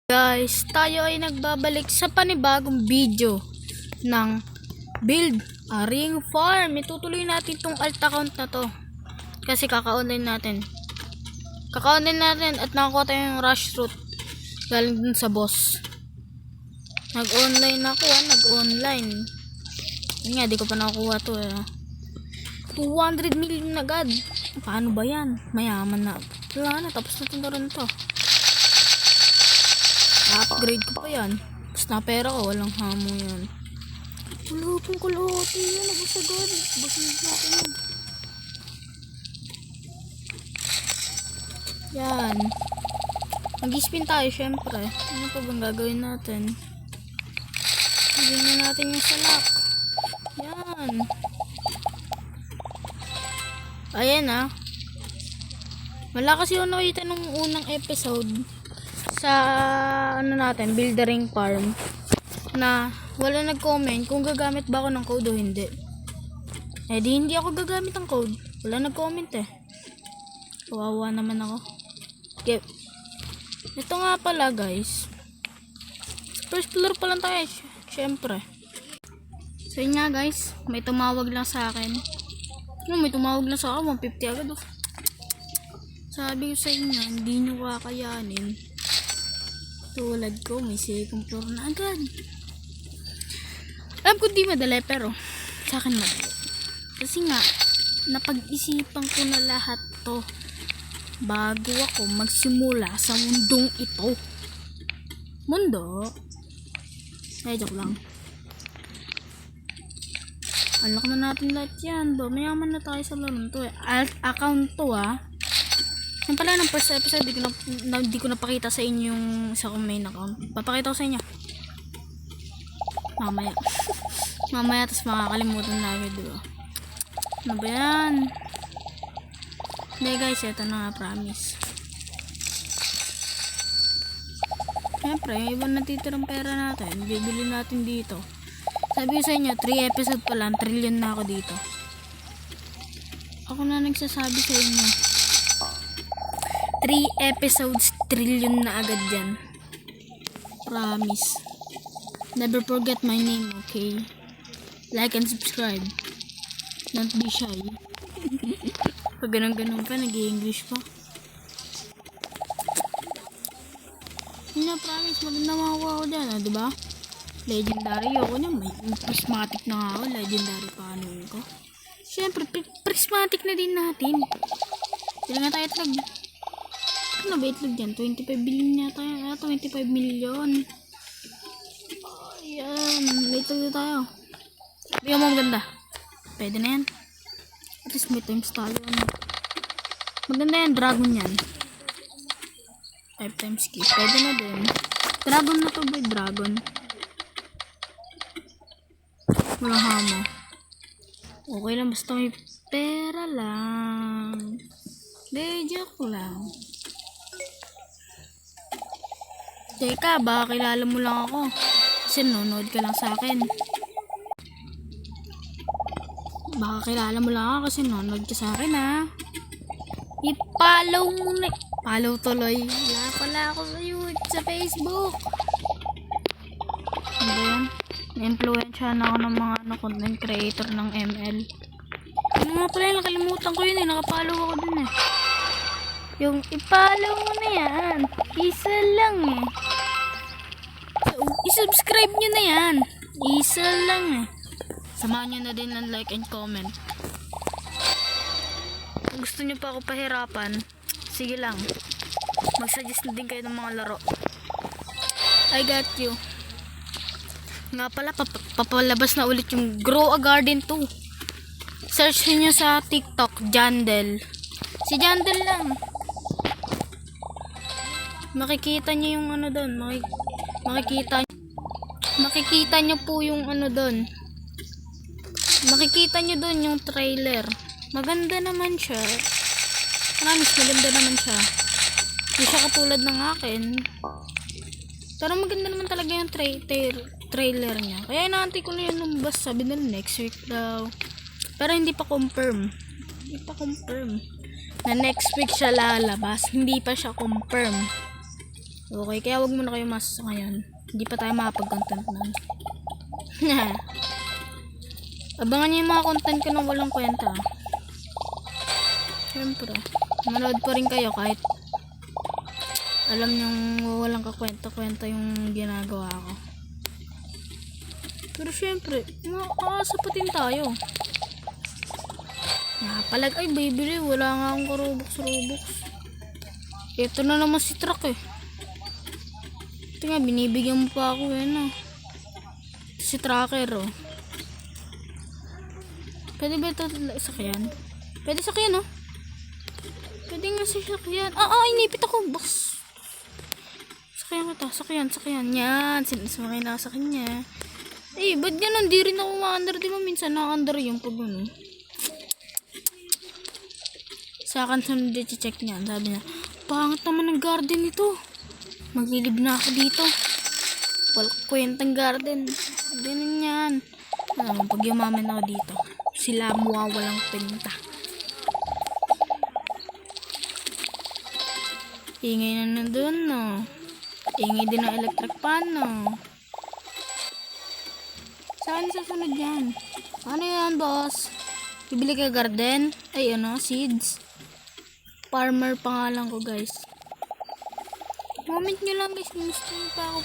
Guys, tayo ay nagbabalik sa panibagong video ng build a ring farm. Itutuloy natin tong alt account na to kasi kaka-online natin at nakakuha tayong rush route galing dun sa boss. Nag-online ako, nag-online. Yun nga, di ko pa nakakuha to 200 million agad. Paano ba yan? Mayaman na. Wala na, tapos na rin to. Upgrade ko pa yan. Tapos na pera ko, walang hamo yan. Wala pong kalahati yan. Nabasagad. Basin natin yan. Yan. Mag-spin tayo syempre. Ano pa bang gagawin natin? Gawin na natin yung salak. Yan. Ayan wala kasi yung nakita nung unang episode sa natin, build a ring farm, na wala nag-comment kung gagamit ba ako ng code o hindi. Di hindi ako gagamit ng code. Wala nag-comment Kawawa naman ako. Okay. Ito nga pala guys, first floor pa lang tayo syempre. So yun nga guys, may tumawag lang sa akin. May tumawag lang sa akin, 150 agad Sabi ko sa inyo, hindi nyo kakayanin. Tulad ko, may second floor na agad. Alam ko di madali, pero sa akin madali. Kasi nga, napag-isipan ko na lahat to bago ako magsimula sa mundong ito. Mundo? Joke lang. Unlock na natin lahat yan. Mayaman na tayo sa laro to Alt account to Yung pala ng first episode, di ko napakita sa inyo yung sa main account. Papakita ko sa inyo. Mamaya. Mamaya, tapos makakalimutan na agad, diba? Ano ba yan? Hindi guys, ito na nga, promise. Siyempre, yung ibang natitirang pera natin, bibili natin dito. Sabi ko sa inyo, 3 episode pa lang, trillion na ako dito. Ako na nagsasabi sa inyo. 3 episodes, trillion na agad yan. Promise. Never forget my name, okay? Like and subscribe. Don't be shy. Pag ganun pa, nag-i-English pa. Yun na, promise, maganda makakuha ko dyan, diba? Legendary ako niya. May prismatic na nga ako. Legendary pa ano yun ko. Siyempre, prismatic na din natin. Hindi nga tayo itlog. Ano ba itlog dyan? 25 billion yata yan. 25 million. Ayan. May itlog na tayo. Bigyan mo maganda. Pwede na yan. At least may times tayo. Maganda yan. Dragon yan. 5 times key. Pwede na din. Dragon na to boy. Dragon. Walang hamo. Okay lang, basta may pera lang. Joke lang. Teka, baka kilala mo lang ako. Kasi nanonood ka lang sa akin. Baka kilala mo lang ako kasi nanonood ka sa akin I-follow mo na. Follow tuloy. Wala pala ako sa Facebook. Ano ba yan? Na-influensya na ako ng mga content creator ng ML. Ano nga pala, nakalimutan ko yun nakapollow ako dun Yung i-follow mo na yan. Isa lang So, i-subscribe nyo na yan. Isa lang Samahan nyo na din ng like and comment. Kung gusto nyo pa ako pahirapan, sige lang. Mag-suggest na din kayo ng mga laro. I got you. Nga pala, papalabas na ulit yung Grow a Garden 2. Search niyo sa TikTok, Jandel. Si Jandel lang. Makikita niyo yung doon. Makikita niyo po yung doon. Makikita niyo doon yung trailer. Maganda naman siya. Promise, maganda naman siya. Hindi siya katulad ng akin. Pero maganda naman talaga yung trailer niya. Kaya inaantay ko na yung lumabas. Sabi na next week daw. Pero hindi pa confirm. Na next week siya lalabas. Hindi pa siya confirm. Okay, kaya wag muna kayo mas ngayon. Hindi pa tayo makapag-content nun. Abangan niyo yung mga content ko nang walang kwenta. Siyempre, manood pa rin kayo kahit alam niyong walang kakwenta-kwenta yung ginagawa ko. Pero syempre, makakasapatin tayo. Napalag, ay bibili, wala nga akong karubok. Ito na naman si truck eh. Ito nga, binibigyan mo pa ako eh, no? Si tracker oh. Pwede ba ito sakyan? Pwede sakyan oh. Pwede nga sakyan. Inipit ako, boss. Sakyan ko to, sakyan. Yan, sinasakay na sa kanya. Eh, ba't ganun? Di rin ako ma-under, di ba? Minsan na-under yung pag ano. Sa akin sunod din check niya. Sabi niya, pangit naman ng garden ito. Maglilib na ako dito. Wala kwentang garden. Ganun yan. Pag yumaman ako dito, sila walang kwenta. Ingay na nandun, no? Ingay din ang electric pan, no? Saan susunod yan? Ano yan, boss? Bibili ka garden? Ay, seeds. Farmer pangalan ko, guys. Comment nyo lang, guys. Gusto nyo pa ako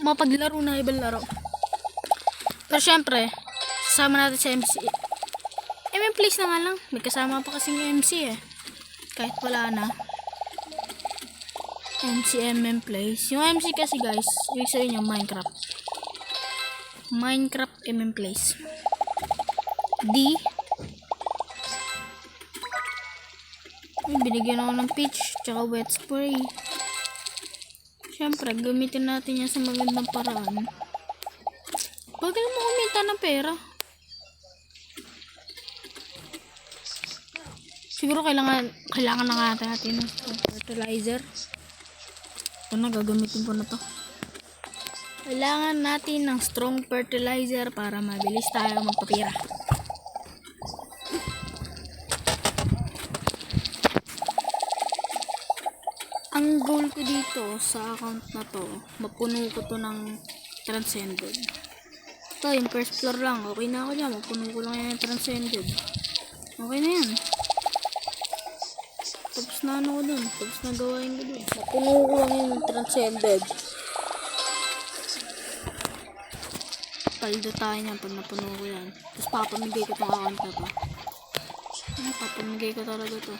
mapaglaro na ibang laro. Pero syempre, kasama natin sa MC. Place na nga lang. May kasama pa kasing MC eh. Kahit wala na. MC Place. Yung MC kasi guys, ibig sabihin yung Minecraft Place. Binigyan ako ng peach tsaka wet spray. Syempre, gamitin natin yan sa magandang paraan. Bagal mo kumita ng pera. Siguro kailangan na natin ng fertilizer. Ito na, gagamitin ko na to. Kailangan natin ng strong fertilizer para mabilis tayo magpapira. Ang goal ko dito sa account na to, mapuno ko to ng transcended. Ito, yung first floor lang. Okay na ako dyan. Mapuno ko lang yan yung transcended. Okay na yan. Tapos na ko dun. Tapos na gawain ko dun. Napuno ko lang yung transcended. Paldo tayo niyan pag napuno ko yan. Tapos papamigay ko itong account na to. Papamigay ko talaga to.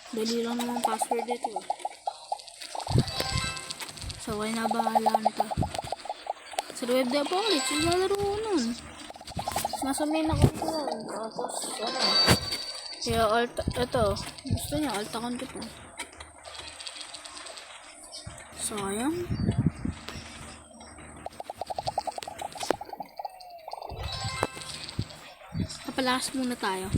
Dali lang naman password ito. So, kaya na bahala nito. Sa web de Apocalypse, yung lalaro ko nun. Nasa main account ko nun. Tapos, kaya alt, ito. Gusto niya, alt account ko to. Sayang. Papalakas muna tayo.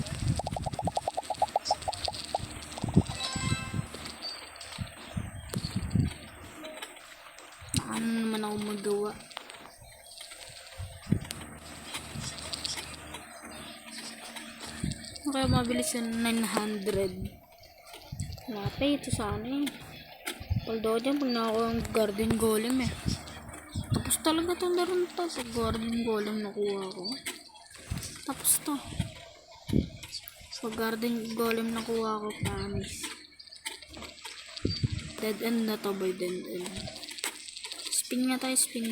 Ano naman ako magawa? Kaya mabilis yung 900. Napay ito sana eh. Although dyan pag nakakuha ang garden golem eh. Tapos talaga itong laro na to. Pag garden golem nakuha ko. Tapos to. Pag garden golem nakuha ko, promise. Dead end na to by dead end. Spin nga tayo, spin.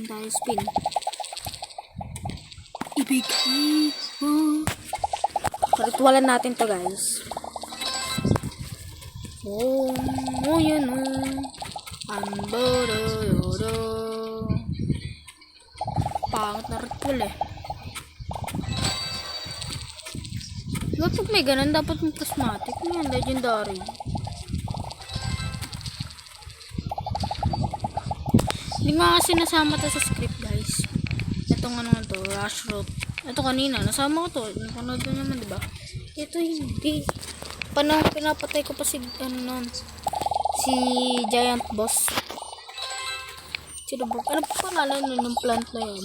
Ibigay mo. Ritualan natin to guys. Yun Ambodoro. Pangit na ritual eh. Dapat may ganun, dapat may prismatic. Yan, legendary. Hindi nga kasi nasama to sa script guys. Itong ano to, Rush Road. Ito kanina, nasama ko to. Napanood ko naman, diba? Ito hindi. Panahon pinapatay ko pa si, si Giant Boss. Sino ba? Ano pa pangalan nun ng plant na yun?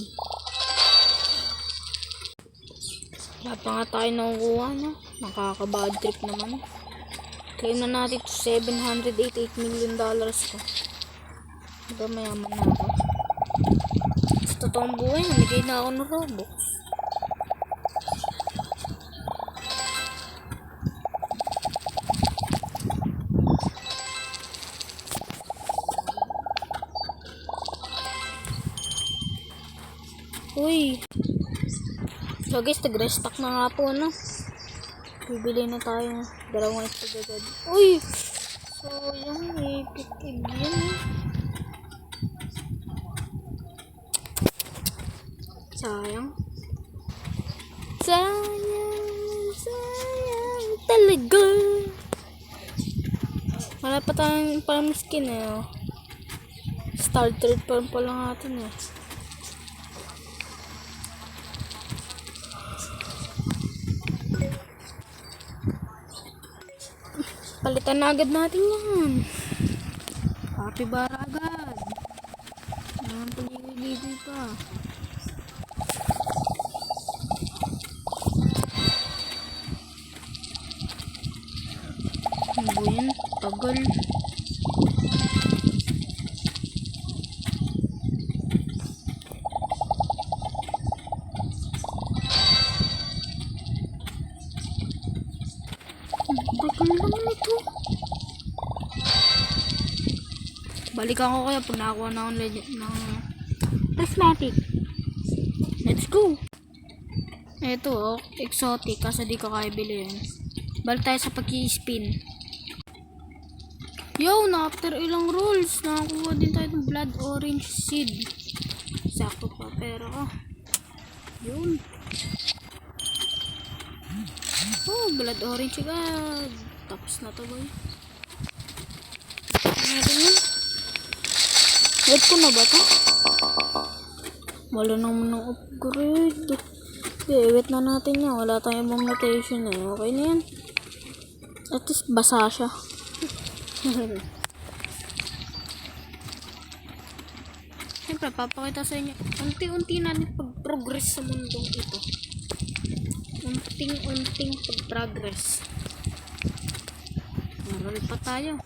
Wala pa nga tayo nakukuha, no? Nakaka-bad trip naman. Claim na natin to $788 million ko. Diba mayaman na ako? Sa totoong buhay, namigay na ako ng Robux. Uy! So guys, nag-restock na nga po, no? Bibili na tayo. Dalawang ito agad. Uy! So, yung epic egg yan. Sayang. Sayang talaga. Wala pa tayong parang skin eh. Oh. Star trade pa lang natin eh. Palitan na agad natin yan. Happy bara agad. Naman paligoy-ligoy pa. Ano ba yan? Tagal. Tagal naman ito. Balikan ko kaya pag nakakuha na akong legend ng prismatic. Let's go. Ito oh, exotic kasi di ko kaya bili yan. Balik tayo sa pag-i-spin. Yo, na after ilang rolls, nakakuha din tayo ng blood orange seed. Sakto pa pero yun. Oh, blood orange agad. Tapos na to boy. Ano yun? Wait ko na ba to? Wala naman ng upgrade. Okay, wait na natin yan. Wala tayong ibang mutation eh. Okay na yan. At least basa siya. Siyempre, papakita sa inyo. Unti-unti natin pag-progress sa mundong ito. Unting-unting pag-progress. Roll pa tayo.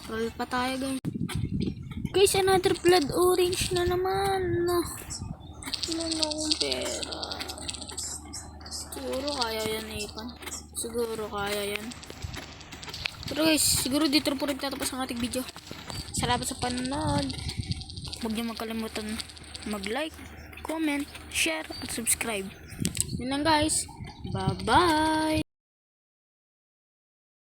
Roll pa tayo guys. Guys, another blood orange na naman. Wala na akong pera. Siguro kaya yan Ipan. Siguro kaya yan. Pero guys, siguro dito po nagtatapos ang ating video. Salamat sa panonood. Huwag niyo makalimutan mag-like, comment, share, at subscribe. Yun lang guys. Bye-bye!